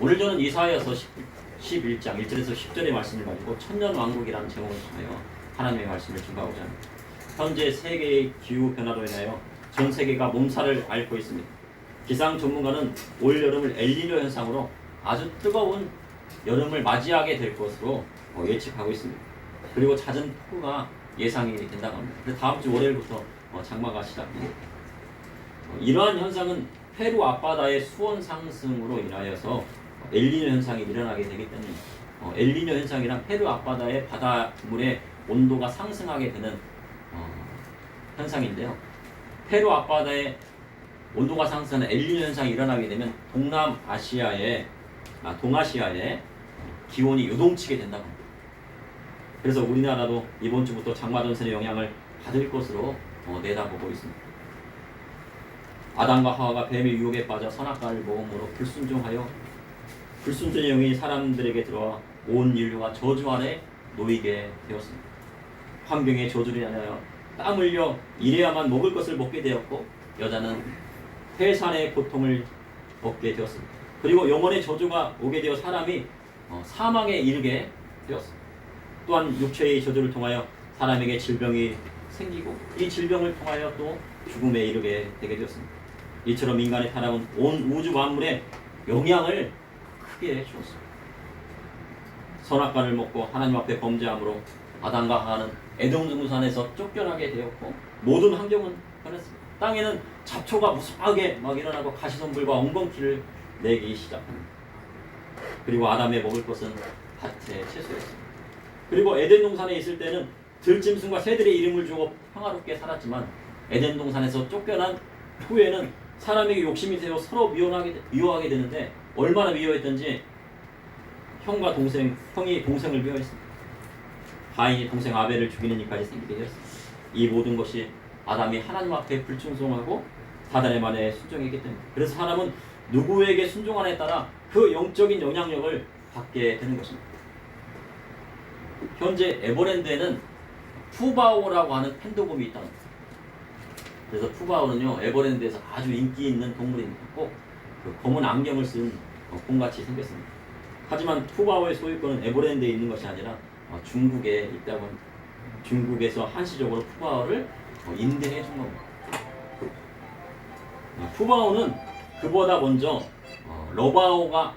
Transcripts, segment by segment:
오늘 저는 이사야서 11장 1절에서 10절의 말씀을 가지고 천년왕국이라는 제목을 통하여 하나님의 말씀을 증거하고자 합니다. 현재 세계의 기후 변화로 인하여 전 세계가 몸살을 앓고 있습니다. 기상 전문가는 올 여름을 엘니뇨 현상으로 아주 뜨거운 여름을 맞이하게 될 것으로 예측하고 있습니다. 그리고 잦은 폭우가 예상이 된다고 합니다. 그래서 다음 주 월요일부터 장마가 시작됩니다. 이러한 현상은 페루 앞바다의 수온 상승으로 인하여서 엘니뇨 현상이 일어나게 되기 때문에 엘니뇨 현상이란 페루 앞바다의 바닷물의 온도가 상승하게 되는 현상인데요. 페루 앞바다의 온도가 상승하는 엘니뇨 현상이 일어나게 되면 동아시아의 기온이 요동치게 된다고 합니다. 그래서 우리나라도 이번 주부터 장마전선의 영향을 받을 것으로 내다보고 있습니다. 아담과 하와가 뱀의 유혹에 빠져 선악과를 먹음으로 불순종의 영이 사람들에게 들어와 온 인류가 저주 아래 놓이게 되었습니다. 환경의 저주를 인하여 땀 흘려 일해야만 먹을 것을 먹게 되었고 여자는 해산의 고통을 얻게 되었습니다. 그리고 영원의 저주가 오게 되어 사람이 사망에 이르게 되었습니다. 또한 육체의 저주를 통하여 사람에게 질병이 생기고 이 질병을 통하여 또 죽음에 이르게 되게 되었습니다. 이처럼 인간의 타락은 온 우주 만물에 영향을 크게 주었습니다. 선악과를 먹고 하나님 앞에 범죄함으로 아담과 하와는 에돔 동산에서 쫓겨나게 되었고 모든 환경은 변했습니다. 땅에는 잡초가 무성하게 막 일어나고 가시덤불과 엉겅퀴를 내기 시작합니다. 그리고 아담의 먹을 것은 밭의 채소였습니다. 그리고 에덴 동산에 있을 때는 들짐승과 새들의 이름을 주고 평화롭게 살았지만 에덴 동산에서 쫓겨난 후에는 사람에게 욕심이 되어 서로 미워하게 되는데 얼마나 미워했던지 형이 동생을 미워했습니다. 가인이 동생 아벨을 죽이는 일까지 생기게 되었습니다. 이 모든 것이 아담이 하나님 앞에 불충성하고 사단의 말에 순종했기 때문에 그래서 사람은 누구에게 순종하냐에 따라 그 영적인 영향력을 받게 되는 것입니다. 현재 에버랜드에는 푸바오라고 하는 팬더곰이 있다는 겁니다. 그래서 푸바오는요 에버랜드에서 아주 인기 있는 동물입니다. 꼭 그 검은 안경을 쓴 곰같이 생겼습니다. 하지만 푸바오의 소유권은 에버랜드에 있는 것이 아니라 중국에 있다고 합니다. 중국에서 한시적으로 푸바오를 인대해 준 겁니다. 푸바오는 그보다 먼저 러바오와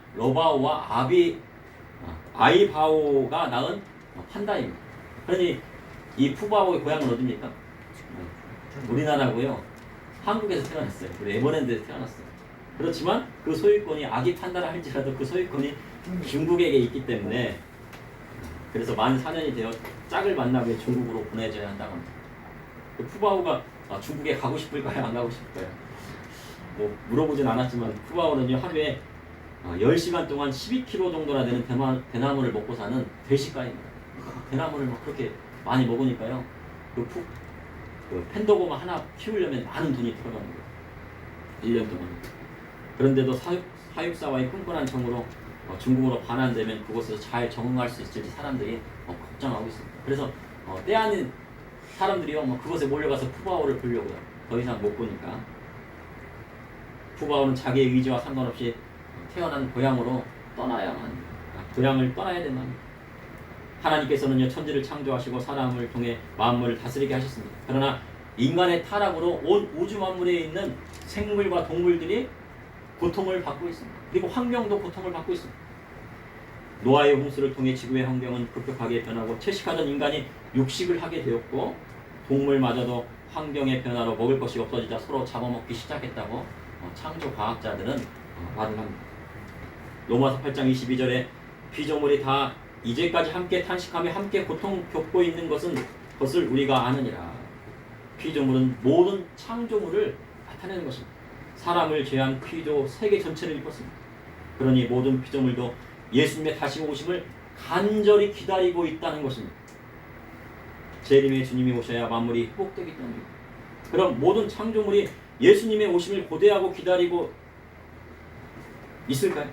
아이바오가 낳은 판다입니다. 그러니 이 푸바오의 고향은 어디입니까? 우리나라고요. 한국에서 태어났어요. 그리고 에버랜드에서 태어났어요. 그렇지만 그 소유권이 아기 판다라 할지라도 그 소유권이 중국에게 있기 때문에 그래서 만 4년이 되어 짝을 만나게 중국으로 보내줘야 한다고 합니다. 그 푸바오가 중국에 가고 싶을까요? 안 가고 싶을까요? 뭐 물어보진 않았지만 푸바오는요 하루에 10시간 동안 12kg 정도나 되는 대나무를 먹고 사는 대식가입니다. 대나무를 막 그렇게 많이 먹으니까요. 그 팬더곰 하나 키우려면 많은 돈이 들어가는 거예요. 1년 동안. 그런데도 사육사와의 끈끈한 정으로 중국으로 반환되면 그곳에서 잘 적응할 수 있을지 사람들이 걱정하고 있습니다. 그래서 때 아닌 사람들이요 그곳에 몰려가서 푸바오를 보려고요. 더 이상 못 보니까. 푸바오는 자기의 의지와 상관없이 태어난 고향으로 고향을 떠나야 된다. 하나님께서는요 천지를 창조하시고 사람을 통해 만물을 다스리게 하셨습니다. 그러나 인간의 타락으로 온 우주 만물에 있는 생물과 동물들이 고통을 받고 있습니다. 그리고 환경도 고통을 받고 있습니다. 노아의 홍수를 통해 지구의 환경은 급격하게 변하고 채식하던 인간이 육식을 하게 되었고 동물마저도 환경의 변화로 먹을 것이 없어지자 서로 잡아먹기 시작했다고 창조 과학자들은 말을 합니다. 로마서 8장 22절에 피조물이 다 이제까지 함께 탄식하며 함께 고통 겪고 있는 것을 우리가 아느니라. 피조물은 모든 창조물을 나타내는 것입니다. 사람을 제한 피조 세계 전체를 입었습니다. 그러니 모든 피조물도 예수님의 다시 오심을 간절히 기다리고 있다는 것입니다. 재림의 주님이 오셔야 만물이 회복되기 때문입니다. 그럼 모든 창조물이 예수님의 오심을 고대하고 기다리고 있을까요?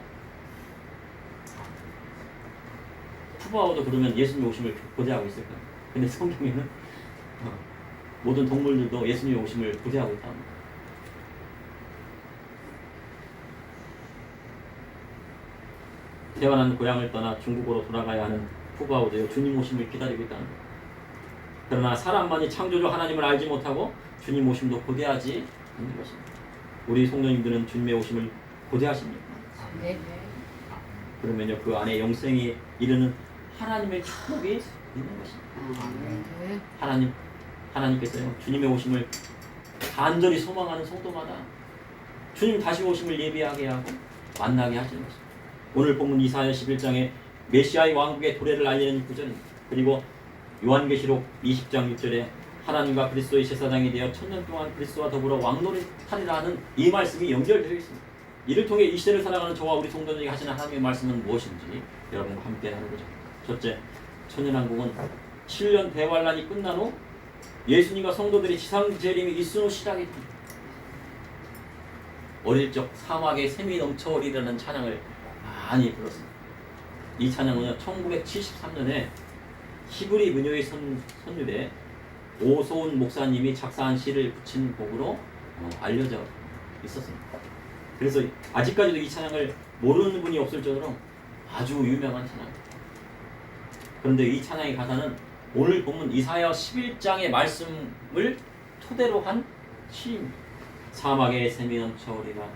푸바오도 그러면 예수님의 오심을 고대하고 있을까요? 근데 성경에는 모든 동물들도 예수님의 오심을 고대하고 있다 합니다. 태어난 고향을 떠나 중국으로 돌아가야 하는 푸바오도 주님 오심을 기다리고 있다는 거예요. 그러나 사람만이 창조주 하나님을 알지 못하고 주님 오심도 고대하지 않는 것입니다. 우리 성도님들은 주님의 오심을 고대하십니까? 네. 그러면요 그 안에 영생이 이르는 하나님의 축복이 있는 것입니다. 네. 하나님께서요 주님의 오심을 간절히 소망하는 성도마다 주님 다시 오심을 예비하게 하고 만나게 하시는 것입니다. 오늘 본문 이사야 11장에 메시아의 왕국의 도래를 알리는 구절입니다. 그리고 요한계시록 20장 6절에 하나님과 그리스도의 제사장이 되어 천년 동안 그리스도와 더불어 왕노릇하리라 하는 이 말씀이 연결되어 있습니다. 이를 통해 이 시대를 살아가는 저와 우리 성도들에게 하시는 하나님의 말씀은 무엇인지 여러분과 함께 나누고자 합니다. 첫째, 천년왕국은 7년 대환란이 끝난 후 예수님과 성도들이 지상 재림이 있은 후 시작이 됩니다. 어릴 적 사막에 샘이 넘쳐오리라는 찬양을 많이 불렀습니다. 이 찬양은 1973년에 히브리 민요의 선율에 오소은 목사님이 작사한 시를 붙인 곡으로 알려져 있었습니다. 그래서 아직까지도 이 찬양을 모르는 분이 없을 정도로 아주 유명한 찬양입니다. 그런데 이 찬양의 가사는 오늘 본문 이사야 11장의 말씀을 토대로 한 시입니다. 사막에 샘이 넘쳐오리라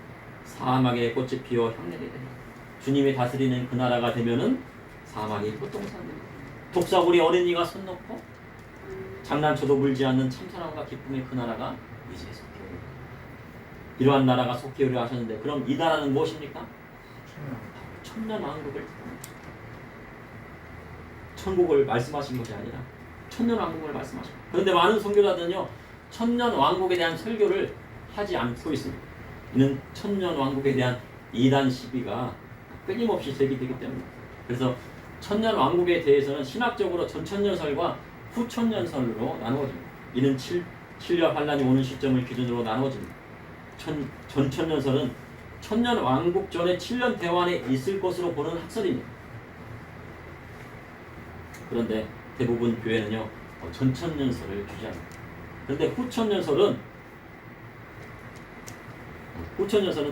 사막에 꽃이 피어 향내게 되리라. 주님이 다스리는 그 나라가 되면은 사막이 꽃동산되리라. 독사구리 어린이가 손 놓고 장난쳐도 물지 않는 참사랑과 기쁨의 그 나라가 이제 속히 오리라. 이러한 나라가 속히 오리라 하셨는데 그럼 이 나라는 무엇입니까? 천년왕국을 천국을 말씀하신 것이 아니라 천년왕국을 말씀하신 거예요. 그런데 많은 선교자들은요 천년왕국에 대한 설교를 하지 않고 있습니다. 이는 천년왕국에 대한 이단 시비가 끊임없이 제기되기 때문입니다. 그래서 천년왕국에 대해서는 신학적으로 전천년설과 후천년설로 나누어집니다. 이는 7년 환란이 오는 시점을 기준으로 나누어집니다. 전천년설은 천년왕국 전에 7년 대환에 있을 것으로 보는 학설입니다. 그런데 대부분 교회는요 전천년설을 주장합니다. 그런데 후천년설은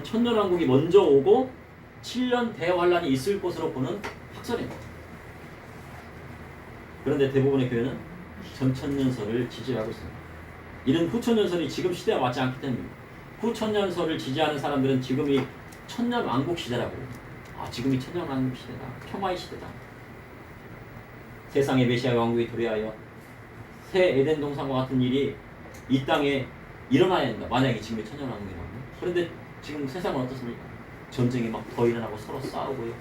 천년왕국이 먼저 오고 7년 대환란이 있을 것으로 보는 학설입니다. 그런데 대부분의 교회는 전천년설을 지지하고 있습니다. 이는 후천년설이 지금 시대와 맞지 않기 때문입니다. 후천년설을 지지하는 사람들은 지금이 천년왕국 시대라고 지금이 천년왕국 시대다. 평화의 시대다. 세상의 메시아 왕국이 도래하여 새 에덴 동산과 같은 일이 이 땅에 일어나야 한다. 만약에 지금이 천년왕국이라면. 그런데 지금 세상은 어떻습니까? 전쟁이 막 더 일어나고 서로 싸우고요.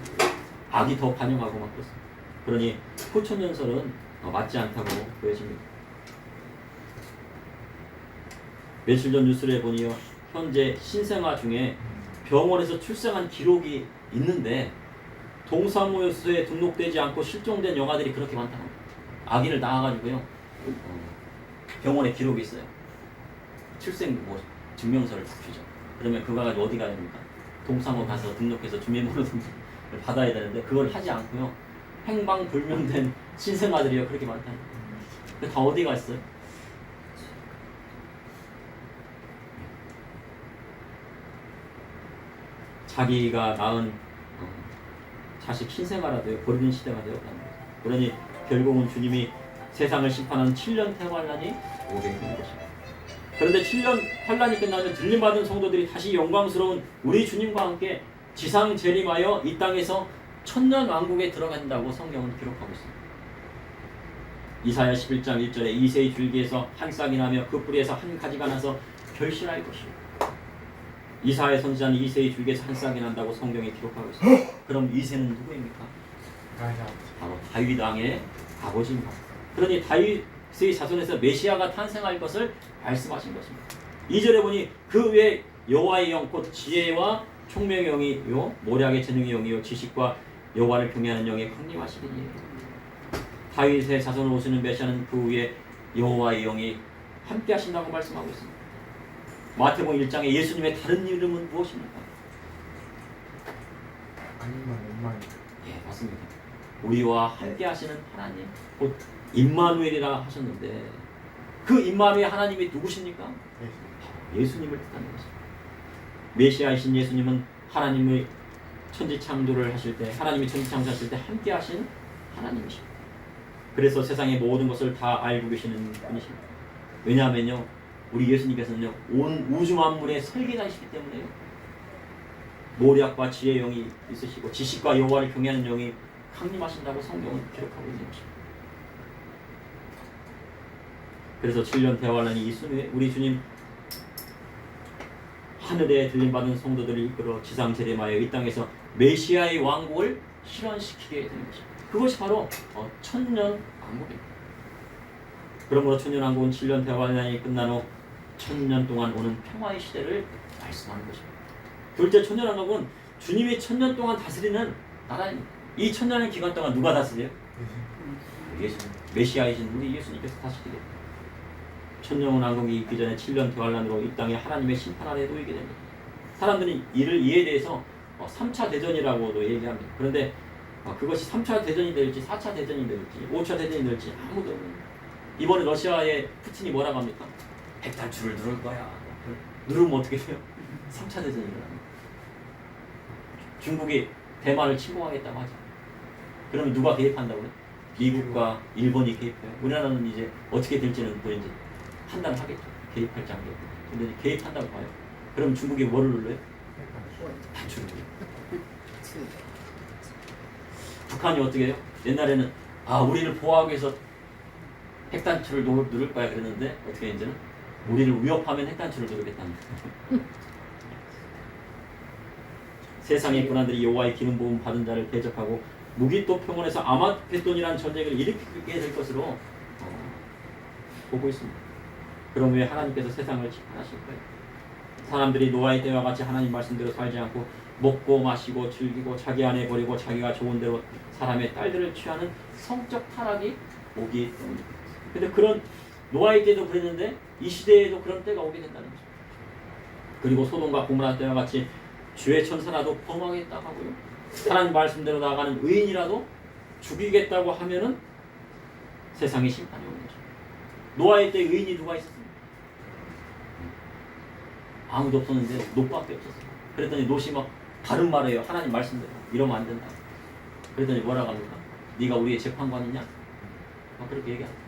악이 더 반영하고 막 그렇습니다. 그러니 후천년설은 맞지 않다고 보여집니다. 며칠 전 뉴스를 보니요. 현재 신생아 중에 병원에서 출생한 기록이 있는데 동사무소에 등록되지 않고 실종된 영아들이 그렇게 많다는 거예요. 아기를 낳아가지고요. 병원에 기록이 있어요. 출생 증명서를 딱 주죠. 그러면 그거 가지고 어디 가야 됩니까? 동사무 가서 등록해서 주민번호 등록을 받아야 되는데 그걸 하지 않고요. 행방불명된 신생아들이요. 그렇게 많다는 거예요. 다 어디 갔어요? 자기가 낳은 자식 신생아라도요 버리는 시대가 되었다는 거죠. 그러니 결국은 주님이 세상을 심판하는 7년 태환란이 오게 되는 것입니다. 그런데 7년 환란이 끝나면 들림받은 성도들이 다시 영광스러운 우리 주님과 함께 지상 재림하여 이 땅에서 천년 왕국에 들어간다고 성경은 기록하고 있습니다. 이사야 11장 1절에 이새의 줄기에서 한 싹이 나며 그 뿌리에서 한 가지가 나서 결실할 것이요. 이사야 선지자는 이새의 줄기에서 한 싹이 난다고 성경에 기록하고 있습니다. 그럼 이새는 누구입니까? 바로 다윗 왕의 아버지입니다. 그러니 다윗의 자손에서 메시아가 탄생할 것을 말씀하신 것입니다. 2절에 보니 그 외에 여호와의 영 곧 지혜와 총명의 영이요 모략의 재능의 영이요 지식과 여호와를 경외하는 영의 강림하시리니 다윗의 자손을 오시는 메시아는 그 위에 여호와의 영이 함께 하신다고 말씀하고 있습니다. 마태복음 1장에 예수님의 다른 이름은 무엇입니까? 예, 맞습니다. 우리와 함께 하시는 하나님 곧 임마누엘이라 하셨는데 그 임마누엘 하나님이 누구십니까? 예수님을 뜻하는 것입니다. 메시아이신 예수님은 하나님의 천지 창조를 하실 때, 하나님이 천지 창조하실 때 함께 하신 하나님이십니다. 그래서 세상의 모든 것을 다 알고 계시는 분이십니다. 왜냐하면요, 우리 예수님께서는요, 온 우주 만물의 설계자이시기 때문에요, 모략과 지혜의 영이 있으시고 지식과 여호와를 경외하는 영이 강림하신다고 성경은 기록하고 있는 것입니다. 그래서 7년 대환란이 있은 후에 우리 주님 하늘에 들림받은 성도들을 이끌어 지상 재림하여 이 땅에서 메시아의 왕국을 실현시키게 되는 것입니다. 그것이 바로 천년 왕국입니다. 그러므로 천년 왕국은 7년 대환란이 끝난 후 천년 동안 오는 평화의 시대를 말씀하는 것입니다. 둘째, 천년 왕국은 주님이 천년 동안 다스리는 나라입니다. 이 천년의 기간 동안 누가 다스려요? 예수님, 메시아이신 우리 예수님께서 다스리게 됩니다. 천년 왕국이 있기 전에 7년 대환란으로 이 땅에 하나님의 심판 아래 놓이게 됩니다. 사람들이 이에 대해서 3차 대전이라고도 얘기합니다. 그런데 그것이 3차 대전이 될지 4차 대전이 될지 5차 대전이 될지 아무도 없는, 이번에 러시아의 푸틴이 뭐라고 합니까? 핵단추를 누를 거야. 누르면 어떻게 돼요? 3차 대전이 일어납니다. 중국이 대만을 침공하겠다고 하죠. 그러면 누가 개입한다고요? 미국과 일본이 개입해요. 우리나라는 이제 어떻게 될지는 또 이제 판단을 하겠죠. 개입할지 안 개입할지. 근데 개입한다고 봐요. 그럼 중국이 뭐를 눌러요? 단추를 눌러요. 북한이 어떻게 해요? 옛날에는 우리를 보호하기 위해서 핵단추를 누를 거야 그랬는데 어떻게 이제는 우리를 위협하면 핵단추를 누르겠다는 거예요. 세상의 군환들이 여호와의 기름 부음 받은 자를 대적하고 무기또 평원에서 아마겟돈이라는 전쟁을 일으키게 될 것으로 보고 있습니다. 그럼 왜 하나님께서 세상을 심판하실 거예요? 사람들이 노아의 때와 같이 하나님 말씀대로 살지 않고 먹고 마시고 즐기고 자기 아내 버리고 자기가 좋은 대로 사람의 딸들을 취하는 성적 타락이 오기 때문입니다. 근데 그런 노아의 때도 그랬는데 이 시대에도 그런 때가 오게 된다는 거죠. 그리고 소돔과 고모라 때와 같이 주의 천사라도 범하겠다고 하고요, 하나님 말씀대로 나아가는 의인이라도 죽이겠다고 하면은 세상에 심판이 오는 거죠. 노아의 때 의인이 누가 있었습니까? 아무도 없었는데 놋밖에 없었어요. 그랬더니 놋이 막 다른 말해요. 하나님 말씀대로 이러면 안 된다. 그랬더니 뭐라고 합니까? 네가 우리의 재판관이냐? 그렇게 얘기합니다.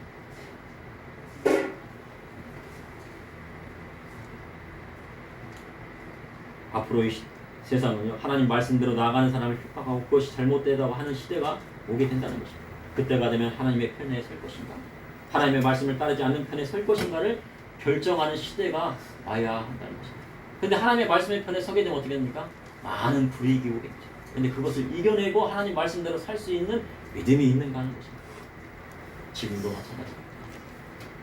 앞으로 이 세상은요, 하나님 말씀대로 나아가는 사람을 핍박하고 그것이 잘못되다고 하는 시대가 오게 된다는 것입니다. 그때가 되면 하나님의 편에 설 것인가, 하나님의 말씀을 따르지 않는 편에 설 것인가를 결정하는 시대가 와야 한다는 것입니다. 근데 하나님의 말씀의 편에 서게 되면 어떻게 됩니까? 많은 불이익이 오겠죠. 근데 그것을 이겨내고 하나님 말씀대로 살 수 있는 믿음이 있는가 하는 것입니다. 지금도 마찬가지입니다.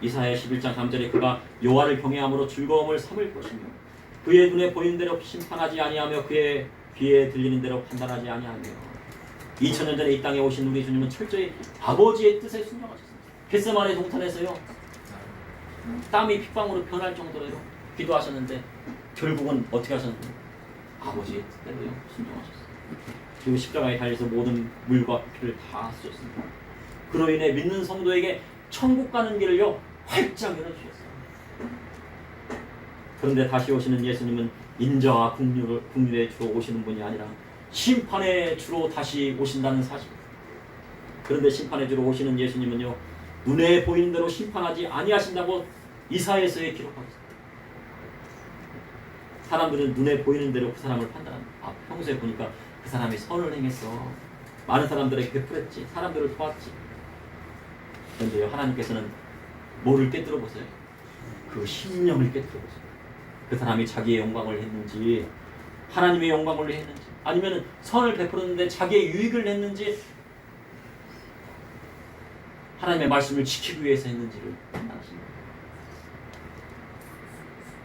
이사야 11장 3절에 그가 여호와를 경외함으로 즐거움을 삼을 것이며 그의 눈에 보이는 대로 심판하지 아니하며 그의 귀에 들리는 대로 판단하지 아니하며. 2000년 전에 이 땅에 오신 우리 주님은 철저히 아버지의 뜻에 순종하셨습니다. 겟세마네 동산에서요, 땀이 핏방울로 변할 정도로요 기도하셨는데 결국은 어떻게 하셨나요? 아버지의 뜻대로요 순종하셨어요. 그리고 십자가에 달려서 모든 물과 피를 다 쓰셨습니다. 그로 인해 믿는 성도에게 천국 가는 길을요 활짝 열어주셨어요. 그런데 다시 오시는 예수님은 인자와 긍휼의 주로 오시는 분이 아니라 심판의 주로 다시 오신다는 사실. 그런데 심판의 주로 오시는 예수님은요, 눈에 보이는 대로 심판하지 아니하신다고 이사야서에 기록하고 있습니다. 사람들은 눈에 보이는 대로 그 사람을 판단합니다. 평소에 보니까 그 사람이 선을 행했어, 많은 사람들에게 베풀었지, 사람들을 도왔지. 그런데요, 하나님께서는 뭐를 깨뜨려 보세요? 그 심령을 깨뜨려 보세요. 그 사람이 자기의 영광을 했는지 하나님의 영광을 했는지, 아니면 선을 베풀었는데 자기의 유익을 냈는지 하나님의 말씀을 지키기 위해서 했는지를 판단하십니다.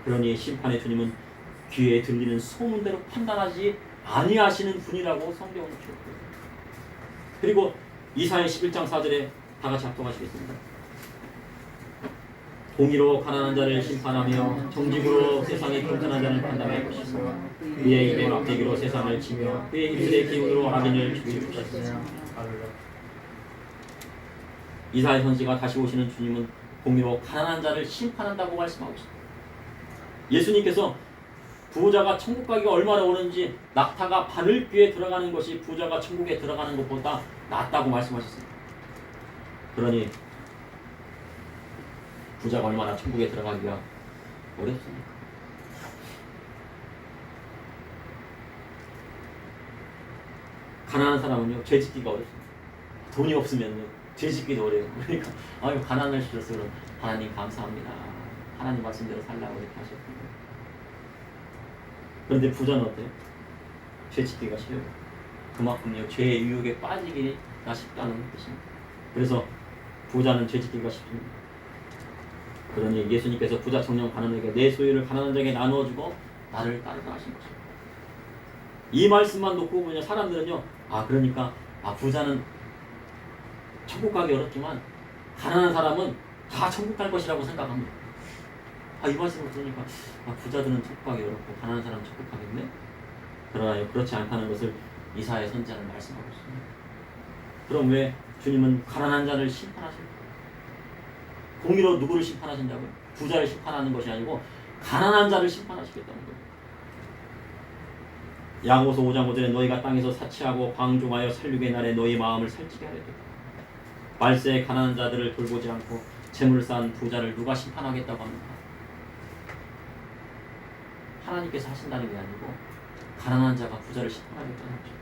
그러니 심판의 주님은 귀에 들리는 소문대로 판단하지 아니하시는 분이라고 성경은 기록합니다. 그리고 이사야 11장 4절에 다 같이 합독하시겠습니다. 공의로 가난한 자를 심판하며 정직으로 세상의 평탄한 자를 판단할 것이며 그의 입의 막대기로 세상을 치며 그의 입술의 기운으로 악인을 죽일 것이며. 이사야 선지가 다시 오시는 주님은 공의로 가난한 자를 심판한다고 말씀하고 있습니다. 예수님께서 부자가 천국 가기가 얼마나 오는지 낙타가 바늘귀에 들어가는 것이 부자가 천국에 들어가는 것보다 낫다고 말씀하셨습니다. 그러니 부자가 얼마나 천국에 들어가기가 어렵습니까? 가난한 사람은요 죄 짓기가 어렵습니다. 돈이 없으면요 죄 짓기도 어려워요. 그러니까 아유 가난을 주셔서 그럼 하나님 감사합니다. 하나님 말씀대로 살라고 이렇게 하셨군요. 그런데 부자는 어때요? 죄 짓기가 쉬워요. 그만큼요 죄의 유혹에 빠지기가 쉽다는 뜻입니다. 그래서 부자는 죄 짓기가 쉽습니다. 그러니 예수님께서 부자 청년 가난에게 내 소유를 가난한 자에게 나누어주고 나를 따르라 하신 것입니다. 이 말씀만 놓고 보면 사람들은요 그러니까 부자는 천국 가기 어렵지만 가난한 사람은 다 천국 갈 것이라고 생각합니다. 이 말씀을 들으니까 부자들은 천국 가기 어렵고 가난한 사람은 천국 가겠네? 그러나 그렇지 않다는 것을 이사야 선지자는 말씀하고 있습니다. 그럼 왜 주님은 가난한 자를 심판하실까요? 공의로 누구를 심판하신다고요? 부자를 심판하는 것이 아니고 가난한 자를 심판하시겠다는 거예요. 야고보서 5장 5절에 너희가 땅에서 사치하고 방종하여 살육의 날에 너희 마음을 살찌게 하려 했다. 말세에 가난한 자들을 돌보지 않고 재물을 쌓은 부자를 누가 심판하겠다고 합니까? 하나님께서 하신다는 게 아니고 가난한 자가 부자를 심판하겠다는 거죠.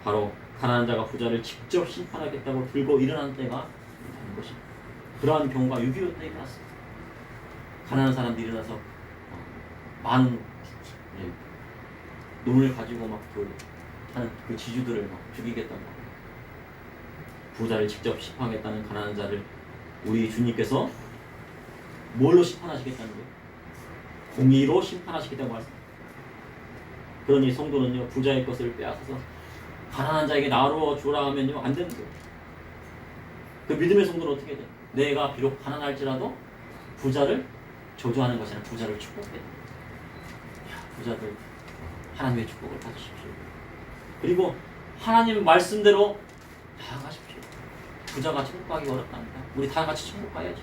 바로 가난한 자가 부자를 직접 심판하겠다고 들고 일어난 때가 있다는 것입니다. 그러한 경우가 6.25 때 일어났습니다. 가난한 사람들이 일어나서 많은 돈을 가지고 하는 그 지주들을 죽이겠다는 거예요. 부자를 직접 심판하겠다는 가난한 자를 우리 주님께서 뭘로 심판하시겠다는 거예요? 공의로 심판하시겠다고 말씀합니다. 그러니 성도는요 부자의 것을 빼앗아서 가난한 자에게 나누어 주라 하면요 안 되는 거예요. 그 믿음의 성도는 어떻게 돼요? 내가 비록 가난할지라도 부자를 저주하는 것이 아니라 부자를 축복해야 돼요. 부자들 하나님의 축복을 받으십시오. 그리고 하나님 말씀대로 나아가십시오. 부자가 천국 가기 어렵답니다. 우리 다 같이 천국 가야죠.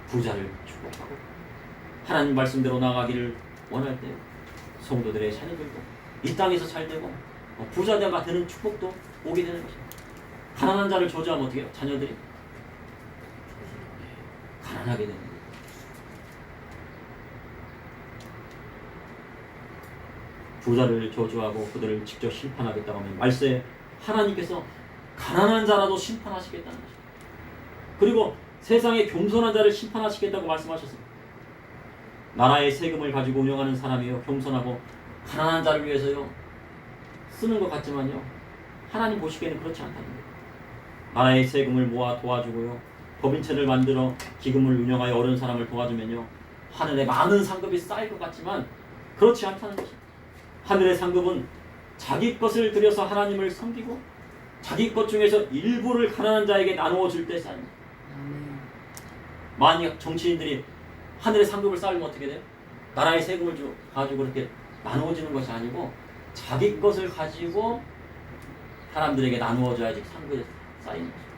부자를 축복하고 하나님 말씀대로 나아가기를 원할 때 성도들의 자녀들도 이 땅에서 잘 되고 부자가 되는 축복도 오게 되는 것입니다. 가난한 자를 저주하면 어떻게 해요? 자녀들이 가난하게 되는 거예요. 부자를 저주하고 그들을 직접 심판하겠다고 하면 말세에 하나님께서 가난한 자라도 심판하시겠다는 것입니다. 그리고 세상에 겸손한 자를 심판하시겠다고 말씀하셨습니다. 나라의 세금을 가지고 운영하는 사람이요 겸손하고 가난한 자를 위해서요 쓰는 것 같지만요 하나님 보시기에는 그렇지 않다는 거예요. 나라의 세금을 모아 도와주고요 법인체를 만들어 기금을 운영하여 어려운 사람을 도와주면요 하늘에 많은 상급이 쌓일 것 같지만 그렇지 않다는 것입니다. 하늘의 상급은 자기 것을 들여서 하나님을 섬기고 자기 것 중에서 일부를 가난한 자에게 나누어 줄 때 쌓입니다. 만약 정치인들이 하늘의 상급을 쌓으면 어떻게 돼요? 나라의 세금을 가지고 그렇게 나누어지는 것이 아니고 자기 것을 가지고 사람들에게 나누어줘야지 상급이 쌓이는 것입니다.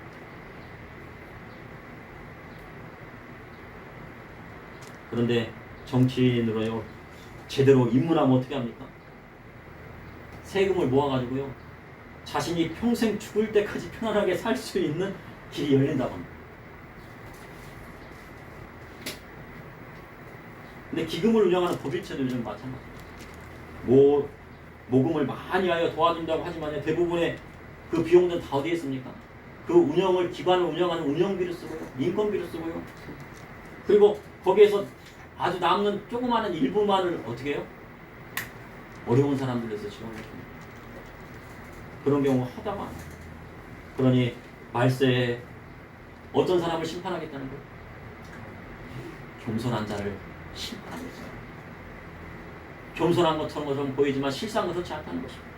그런데 정치인으로요 제대로 입문하면 어떻게 합니까? 세금을 모아가지고요 자신이 평생 죽을 때까지 편안하게 살 수 있는 길이 열린다고 합니다. 근데 기금을 운영하는 법인체도 요즘 마찬가지입니다. 모금을 많이 하여 도와준다고 하지만 대부분의 그 비용들은 다 어디에 씁니까? 그 기관을 운영하는 운영비를 쓰고요. 인건비를 쓰고요. 그리고 거기에서 아주 남는 조그마한 일부만을 어떻게 해요? 어려운 사람들에서 지원을 줍니다. 그런 경우 하다가 그러니 말세에 어떤 사람을 심판하겠다는 거예요? 겸손한 자를 심판하겠어요. 겸손한 것처럼 좀 보이지만 실상은 그렇지 않다는 것입니다.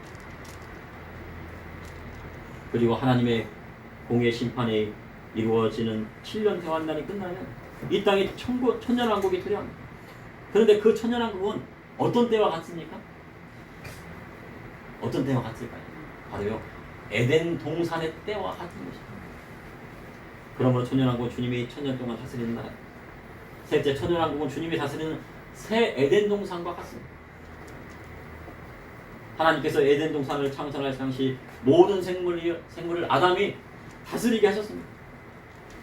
그리고 하나님의 공의 심판이 이루어지는 7년 대환란이 끝나면 이 땅에 천년왕국이 도래합니다. 그런데 그 천년왕국은 어떤 때와 같습니까? 어떤 때와 같을까요? 바로요 에덴 동산의 때와 같은 것입니다. 그러므로 천년왕국 주님이 천년 동안 다스리는 나라 셋째, 천연왕국은 주님이 다스리는 새 에덴 동산과 같습니다. 하나님께서 에덴 동산을 창설할 당시 모든 생물을 아담이 다스리게 하셨습니다.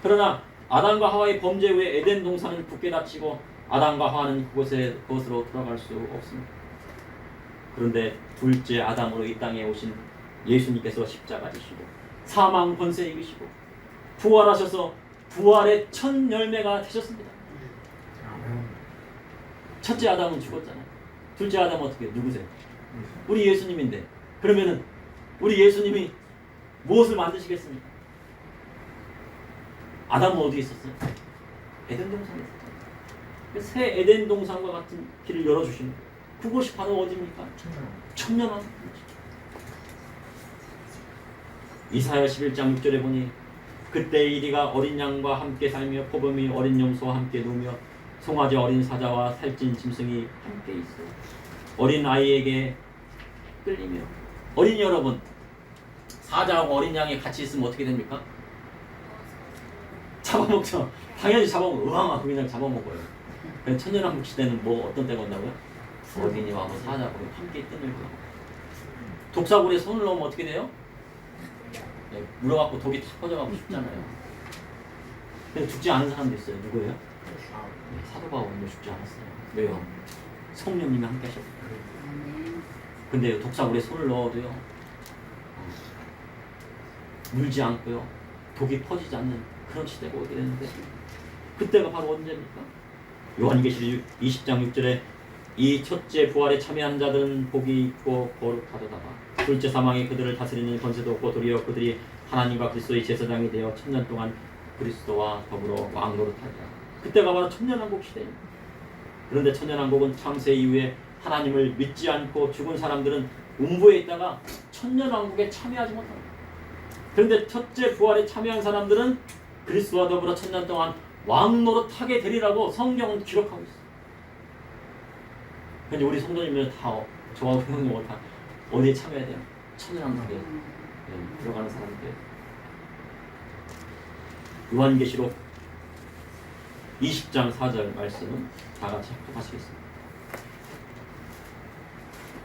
그러나 아담과 하와의 범죄 후에 에덴 동산은 굳게 닫히고 아담과 하와는 그곳으로 돌아갈 수 없습니다. 그런데 둘째 아담으로 이 땅에 오신 예수님께서 십자가 지시고 사망 권세 이기시고 부활하셔서 부활의 첫 열매가 되셨습니다. 첫째 아담은 죽었잖아요. 둘째 아담은 어떻게 누구세요? 우리 예수님인데, 그러면은 우리 예수님이 무엇을 만드시겠습니까? 아담은 어디에 있었어요? 에덴 동산에 있었잖아요. 새 에덴 동산과 같은 길을 열어주시는 거예요. 그곳이 바로 어디입니까? 천년왕국. 이사야 11장 6절에 보니 그때 이리가 어린 양과 함께 살며 포범이 어린 염소와 함께 누우며 송아지 어린 사자와 살찐 짐승이 함께 있어요. 어린 아이에게 끌리며. 어린이 여러분, 사자하고 어린 양이 같이 있으면 어떻게 됩니까? 잡아먹죠. 당연히 으앙하고 그냥 잡아먹어요. 천년왕국 시대는 뭐 어떤 때가 온다고요? 어린이와 사자하고 함께 뜬을 거예요. 독사굴에 손을 넣으면 어떻게 돼요? 네, 물어갖고 독이 탁 퍼져가고 죽잖아요. 근데 죽지 않은 사람도 있어요. 누구예요? 네, 사도 바울은 죽지 않았어요. 왜요? 성령님이 함께 하셨기 때문에. 근데 독사굴에 손을 넣어도요, 물지 않고요, 독이 퍼지지 않는 그런 시대가 오게 되는데, 그때가 바로 언제입니까? 요한계시록 20장 6절에 이 첫째 부활에 참여한 자들은 복이 있고 거룩하도다가 둘째 사망이 그들을 다스리는 권세도 없고 도리어 그들이 하나님과 그리스도의 제사장이 되어 천년 동안 그리스도와 더불어 왕노릇하리라. 그때가 바로 천년왕국 시대입니다. 그런데 천년왕국은 창세 이후에 하나님을 믿지 않고 죽은 사람들은 음부에 있다가 천년왕국에 참여하지 못합니다. 그런데 첫째 부활에 참여한 사람들은 그리스도와 더불어 천년 동안 왕노릇하게 되리라고 성경은 기록하고 있어요. 근데 우리 성도님들은 다 저하고 형님하고 다 어디에 참여해야 돼요? 천년왕국에 들어가는 사람들. 요한계시록 20장 4절 말씀은 다 같이 합독하시겠습니다.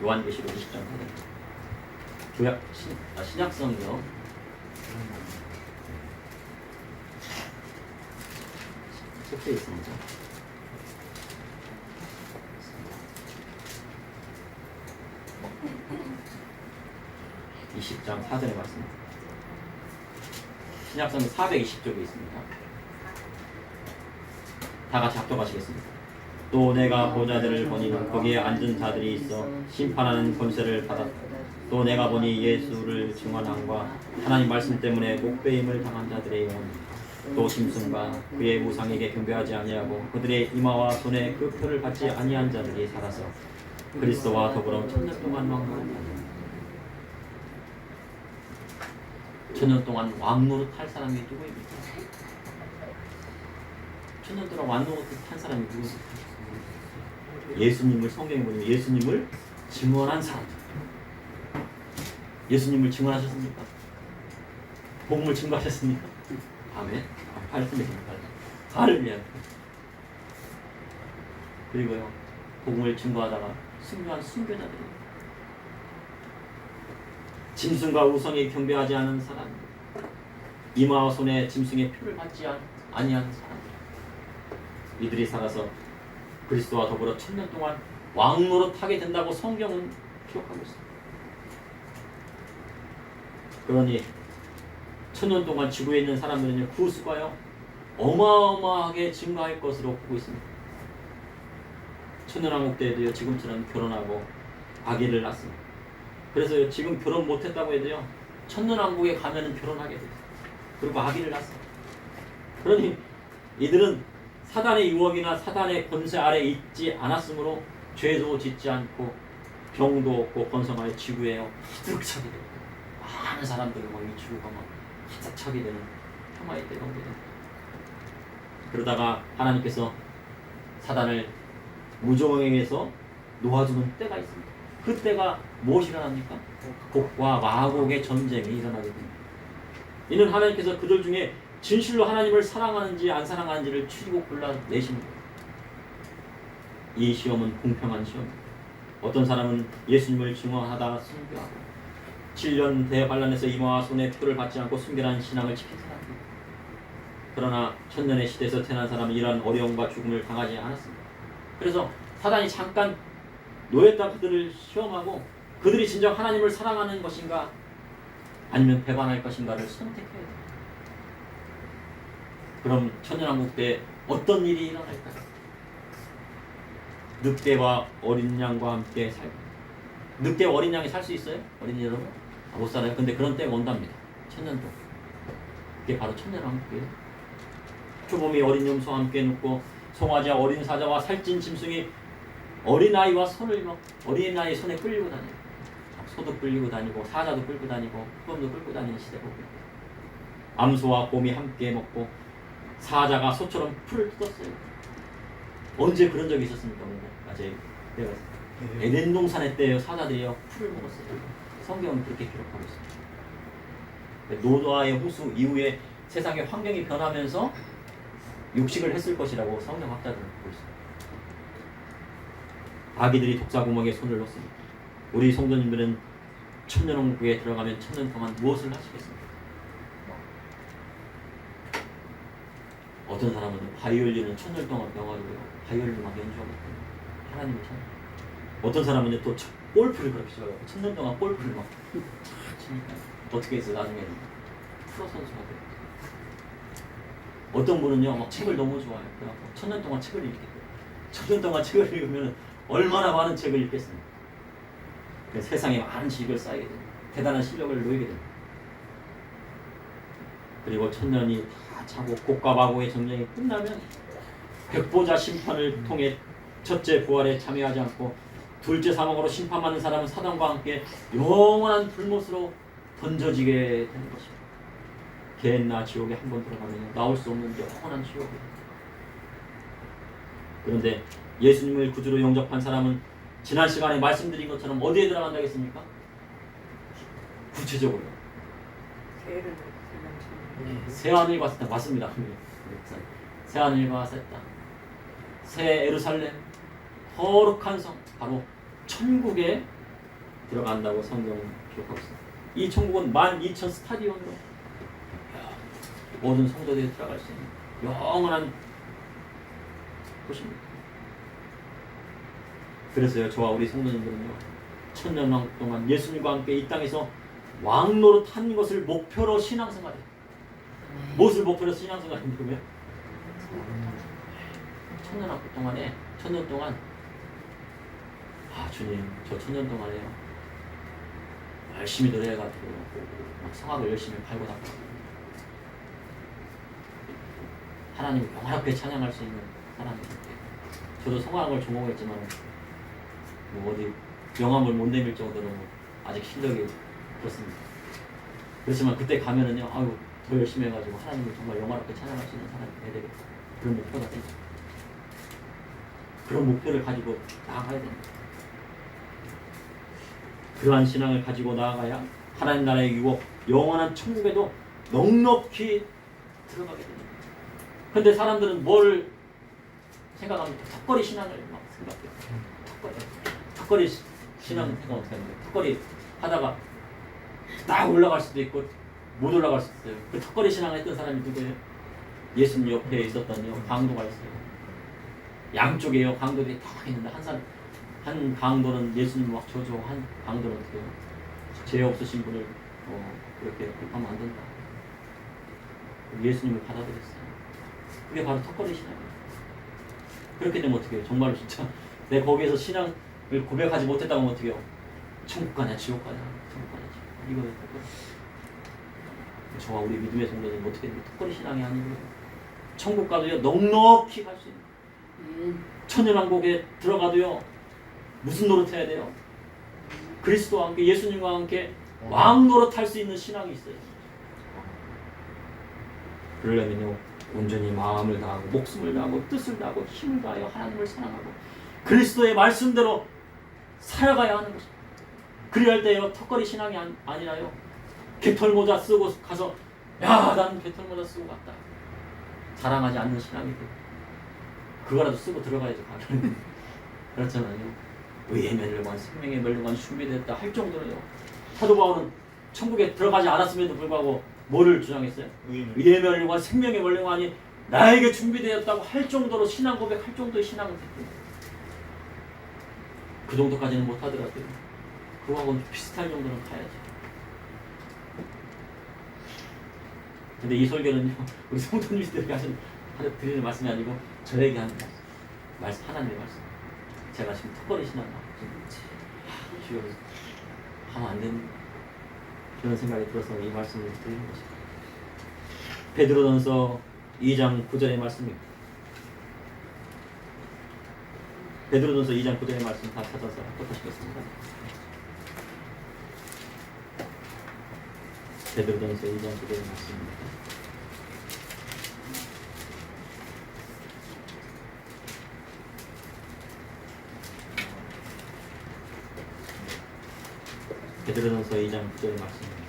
요한계시록 20장 4절. 신약성경 속되어 있습니다. 20장 4절의 말씀입니다. 신약성경 420쪽에 있습니다. 다 같이 합독하시겠습니다. 또 내가 보자들을 보니 거기에 앉은 자들이 있어 심판하는 권세를 받았다. 또 내가 보니 예수를 증언함과 하나님 말씀 때문에 목배임을 당한 자들의 영혼, 또 짐승과 그의 우상에게 경배하지 아니하고 그들의 이마와 손에 그 표를 받지 아니한 자들이 살아서 그리스도와 더불어 천년 동안 왕노릇하리라. 천년 동안 왕노릇할 사람이 누구입니까? 천년 동안 왕노릇한 사람이 누구입니까? 예수님을 성경에 보면 예수님을 증언한 사람들. 예수님을 증언하셨습니까? 복음을 증거하셨습니까? 아멘. 할렐루야. 할렐루야. 그리고요, 복음을 증거하다가 승리한 순교자들이, 짐승과 우상에 경배하지 않은 사람, 이마와 손에 짐승의 표를 받지 아니한 사람, 이들이 살아서 그리스도와 더불어 천년 동안 왕노릇하게 된다고 성경은 기록하고 있습니다. 그러니 천년 동안 지구에 있는 사람들은요, 그 수가요 어마어마하게 증가할 것으로 보고 있습니다. 천년왕국 때에도요, 지금처럼 결혼하고 아기를 낳습니다. 그래서 지금 결혼 못했다고 해도요, 천년왕국에 가면은 결혼하게 돼요. 그리고 아기를 낳습니다. 그러니 이들은 사단의 유혹이나 사단의 권세 아래 있지 않았으므로 죄도 짓지 않고 병도 없고 번성하여 지구에요 가득 차게 돼요. 많은 사람들이 막 이 지구가 막 가득 차게 되는 평화의 때가 오게 됩니다. 그러다가 하나님께서 사단을 무정행에서 놓아주는 때가 있습니다. 그 때가 무엇이 일어납니까? 곡과 마곡의 전쟁이 일어나게 됩니다. 이는 하나님께서 그들 중에 진실로 하나님을 사랑하는지 안 사랑하는지를 추리고 골라내십니다. 이 시험은 공평한 시험입니다. 어떤 사람은 예수님을 증언하다가 순교하고 7년 대환란에서 이마와 손에 표를 받지 않고 순결한 신앙을 지킨 사람입니다. 그러나 천년의 시대에서 태어난 사람은 이러한 어려움과 죽음을 당하지 않았습니다. 그래서 사단이 잠깐 놓였다 그들을 시험하고 그들이 진정 하나님을 사랑하는 것인가 아니면 배반할 것인가를 선택해야 됩니다. 그럼 천년왕국 때 어떤 일이 일어날까요? 늑대와 어린 양과 함께 살고, 늑대와 어린 양이 살 수 있어요? 어린이 여러분? 못 살아요. 근데 그런 때가 온답니다. 천년 동안. 그게 바로 천년왕국이에요. 표범이 어린 염소와 함께 눕고 송아지와 어린 사자와 살찐 짐승이 어린아이와 어린아이 손에 끌리고 다녀요. 소도 끌리고 다니고 사자도 끌고 다니고 표범도 끌고 다니는 시대가 옵니다. 암소와 곰이 함께 먹고 사자가 소처럼 풀을 뜯었어요. 언제 그런 적이 있었습니까? 아직 내가 에덴 동산의 때에요. 사자들이요 풀을 먹었어요. 성경은 그렇게 기록하고 있습니다. 노아의 홍수 이후에 세상의 환경이 변하면서 육식을 했을 것이라고 성경학자들은 보고 있습니다. 아기들이 독사구멍에 손을 넣습니다. 우리 성도님들은 천년왕국에 들어가면 천년 동안 무엇을 하시겠습니까? 어떤 사람은 바이올린은 천년 동안 배워가지고요 바이올린 막 연주하고 있거든요. 하나님을 찾는. 어떤 사람은 또 골프를 그렇게 쳐요. 천년 동안 골프를 막 치니까 어떻게 해서 나중에는 프로 선수가 돼요. 어떤 분은요 막 책을 너무 좋아해요. 그래갖고 천년 동안 책을 읽겠대요. 천년 동안 책을 읽으면 얼마나 많은 책을 읽겠습니까? 세상에 많은 지식을 쌓이게 됩니다. 대단한 실력을 놓이게 됩니다. 그리고 천년이 다 차고 곡과 마고의 전쟁이 끝나면 백보자 심판을 통해 첫째 부활에 참여하지 않고 둘째 사망으로 심판받는 사람은 사단과 함께 영원한 불못으로 던져지게 되는 것입니다. 개나 지옥에 한 번 들어가면 나올 수 없는 영원한 지옥입니다. 그런데 예수님을 구주로 영접한 사람은 지난 시간에 말씀드린 것처럼 어디에 들어간다겠습니까? 구체적으로 새하늘과 새 땅 맞습니다. 새하늘과 새 땅, 새 예루살렘, 거룩한 성, 바로 천국에 들어간다고 성경은 기록하고 있습니다. 이 천국은 12,000 스타디온으로 모든 성도들이 들어갈 수 있는 영원한 곳입니다. 그래서요, 저와 우리 성도님들은요, 천년왕국 동안 예수님과 함께 이 땅에서 왕노릇 한 것을 목표로 신앙생활해요. 무엇을 목표로 신앙생활하냐면 천년왕국 동안에 천년 동안 주님 저 천년 동안에요 열심히 노래해가지고 막 성악을 열심히 팔고 닦고 하나님을 영원하게 찬양할 수 있는 사람이에요. 저도 성악을 전공했지만 뭐 어디 영암을 못 내밀 정도로 아직 실력이 그렇습니다. 그렇지만 그때 가면은요, 더 열심히 해가지고 하나님을 정말 영원하게 찬양할 수 있는 사람이 돼야 되겠다. 그런 목표가 되죠. 그런 목표를 가지고 나아가야 됩니다. 그러한 신앙을 가지고 나아가야 하나님 나라의 유혹, 영원한 천국에도 넉넉히 들어가게 됩니다. 근데 사람들은 뭘 생각합니까? 턱걸이 신앙을 막 생각해요. 턱걸이 신앙 생각 어떻게 합니까? 턱걸이 하다가 딱 올라갈 수도 있고 못 올라갈 수도 있어요. 그 턱걸이 신앙을 했던 사람이 누구예요? 예수님 옆에 있었던 강도가 있어요. 양쪽에요 강도들이 다 있는데 한 강도는 예수님 막 저주하고 한 강도는 어떻게 해요? 죄 없으신 분을 그렇게 하면 안 된다. 예수님을 받아들였어요. 그게 바로 턱걸이 신앙이에요. 그렇게 되면 어떻게 해요? 정말로 진짜 내가 거기에서 신앙을 고백하지 못했다고 하면 어떻게 해요? 천국 가냐 지옥 가냐 천국 가냐 지옥. 이거는 턱걸이. 저와 우리 믿음의 성도는 어떻게 됩니까? 턱걸이 신앙이 아니고요. 천국 가도요 넉넉히 갈 수 있는 천년왕국에 들어가도요 무슨 노릇해야 돼요? 그리스도와 함께 예수님과 함께 왕 노릇할 수 있는 신앙이 있어요. 그러려면요 온전히 마음을 다하고 목숨을 다하고 뜻을 다하고 힘을 다하여 하나님을 사랑하고 그리스도의 말씀대로 살아가야 하는 것입니다. 그리할 때요 턱걸이 신앙이 아니라요 개털모자 쓰고 가서 난 개털모자 쓰고 갔다 자랑하지 않는 신앙이 돼요. 그거라도 쓰고 들어가야죠. 그렇잖아요. 의의 멸류관, 생명의 멸류관이 준비됐다 할 정도로요. 사도 바울은 천국에 들어가지 않았음에도 불구하고 뭐를 주장했어요? 의의 멸류관, 생명의 멸류관이 나에게 준비되었다고 할 정도로 신앙 고백할 정도의 신앙을 했고요. 그 정도까지는 못하더라도요. 그거하고는 비슷할 정도는 가야죠. 근데 이 설교는요, 우리 성도님들에게 드리는 말씀이 아니고 저에게 하는 말씀, 하나님의 말씀. 제가 지금 특별히 신앙을 지금 하면 안 되는 그런 생각이 들어서 이 말씀을 드리는 것입니다. 베드로전서 2장 9절의 말씀입니다. 베드로전서 2장 9절의 말씀 다 찾아서 합독하시겠습니다. 베드로전서 2장 9절의 말씀입니다. 베드로전서 2장 9절의 말씀입니다.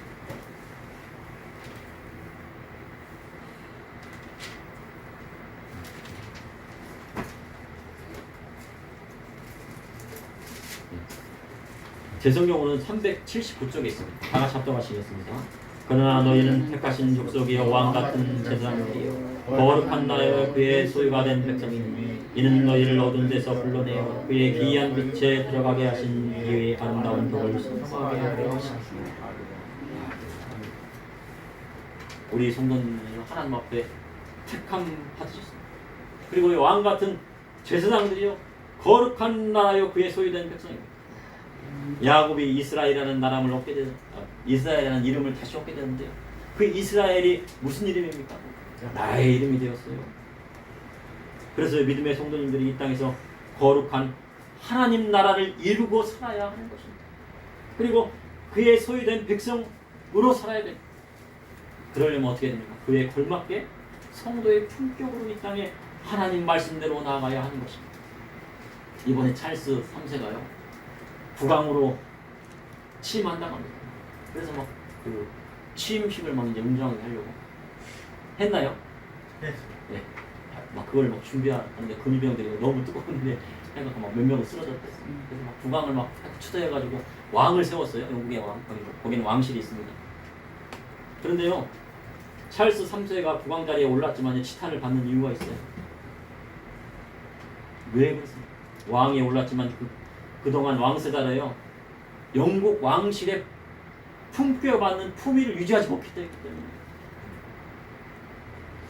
제 성경으로는 379쪽에 있습니다. 다 같이 합독하시겠습니다. 그러나 너희는 택하신 족속이여 왕같은 제사장이여 거룩한 나라여 그의 소유가 된 백성이니 이는 너희를 어두운 데서 불러내어 그의 기이한 빛에 들어가게 하신 이의 아름다운 덕을 선포하게 하려 하시니 우리 성도님은 하나님 앞에 택함 받으셨습니다. 그리고 왕같은 제사장들이요 거룩한 나라여 그의 소유된 백성입니다. 야곱이 이스라엘이라는 나라를 얻게 되는 이스라엘이라는 이름을 다시 얻게 되는데요. 그 이스라엘이 무슨 이름입니까? 나의 이름이 되었어요. 그래서 믿음의 성도님들이 이 땅에서 거룩한 하나님 나라를 이루고 살아야 하는 것입니다. 그리고 그의 소유된 백성으로 살아야 됩니다. 그러려면 어떻게 됩니까? 그에 걸맞게 성도의 품격으로 이 땅에 하나님 말씀대로 나아가야 하는 것입니다. 이번에 찰스 3세가요. 국왕으로 취임한다고 합니다. 그래서 막 그 취임식을 막 이제 웅장하게 하려고 했나요? 네. 네. 막 그걸 막 준비하는데 근위병들이 너무 뜨거웠는데 해갖고 막 몇 명은 쓰러졌대요. 그래서 막 국왕을 막 추대해가지고 왕을 세웠어요. 영국의 왕. 거기는 왕실이 있습니다. 그런데요, 찰스 3세가 국왕 자리에 올랐지만 치탄을 받는 이유가 있어요. 왜 그렇습니까? 왕에 올랐지만 그동안 왕세자라요 영국 왕실의 품격받는 품위를 유지하지 못했기 때문에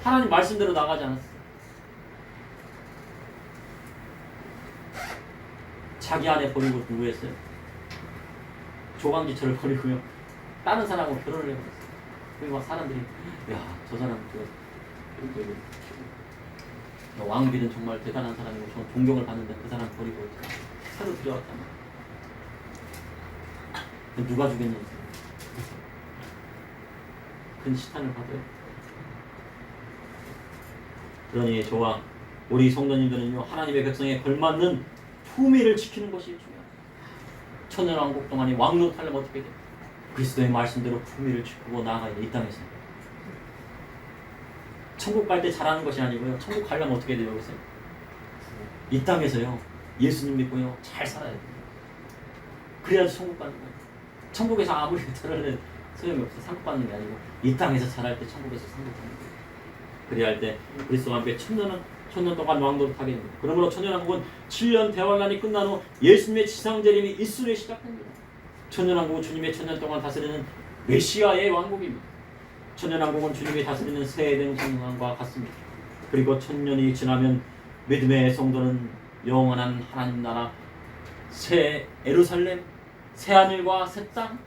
하나님 말씀대로 나가지 않았어요. 자기 아내 버리고 누구 했어요? 조광지처를 버리고요 다른 사람하고 결혼을 해버렸어요. 그리고 막 사람들이 야 저 사람 왕비는 정말 대단한 사람이고 저는 존경을 받는데 그 사람 버리고 새로 들여왔단 말이에요. 누가 죽였냐고 큰 시탄을 받아요. 그러니 저와 우리 성도님들은요 하나님의 백성에 걸맞는 품위를 지키는 것이 중요합니다. 천년왕국 동안에 왕노탈을 어떻게 돼요? 그리스도의 말씀대로 품위를 지키고 나아가야 돼. 이 땅에서 천국 갈 때 잘하는 것이 아니고요 천국 가려면 어떻게 돼요? 그래서 이 땅에서요 예수님 믿고요 잘 살아야 돼요. 그래야지 천국 가는 거예요. 천국에서 아무리 잘하는 소용이 없어. 상급 받는 게 아니고 이 땅에서 잘할 때 천국에서 상급 받는 거예요. 그래야 할 때 그리스도와 함께 천년 동안 왕도를 타게 됩니다. 그러므로 천년왕국은 7년 대환란이 끝난 후 예수님의 지상재림이 일순에 시작됩니다. 천년왕국은 주님의 천년 동안 다스리는 메시아의 왕국입니다. 천년왕국은 주님이 다스리는 새해된 성왕과 같습니다. 그리고 천년이 지나면 믿음의 성도는 영원한 하나님 나라 새 예루살렘 새 하늘과 새 땅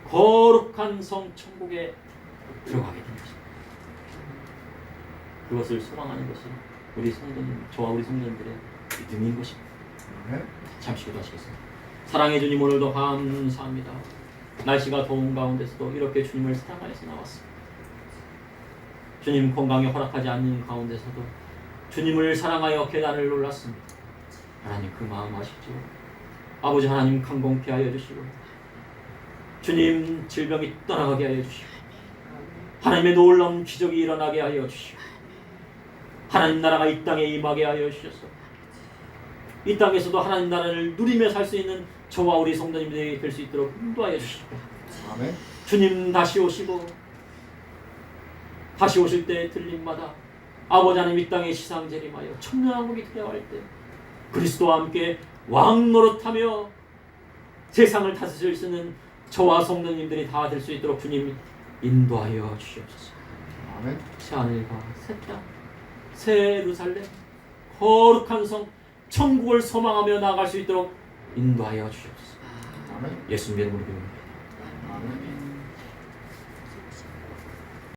거룩한 성 천국에 들어가게 됩니다. 그것을 소망하는 것이 우리 성도님, 저와 우리 성도님들의 믿음인 것입니다. 잠시 기도하시겠습니다. 사랑해 주님, 오늘도 감사합니다. 날씨가 더운 가운데서도 이렇게 주님을 사랑하여서 나왔습니다. 주님 건강이 허락하지 않는 가운데서도 주님을 사랑하여 계단을 올랐습니다. 하나님 그 마음 아시죠? 아버지 하나님 강건케 하여 주시고 주님 질병이 떠나가게 하여 주시고 하나님의 놀라운 기적이 일어나게 하여 주시고 하나님 나라가 이 땅에 임하게 하여 주셔서 이 땅에서도 하나님 나라를 누리며 살 수 있는 저와 우리 성도님들이 될 수 있도록 인도하여 주시고 아멘. 주님 다시 오시고 다시 오실 때 들림마다 아버지 하나님 이 땅에 시상 재림하여 천년왕국이 되어갈 때 그리스도와 함께 왕 노릇하며 세상을 다스릴 수 있는 저와 성도님들이 다 될 수 있도록 주님 인도하여 주시옵소서. 아멘. 새 하늘과 새 땅, 새 예루살렘, 거룩한 성, 천국을 소망하며 나아갈 수 있도록 인도하여 주시옵소서. 아멘. 예수님의 이름으로 기도합니다. 아멘.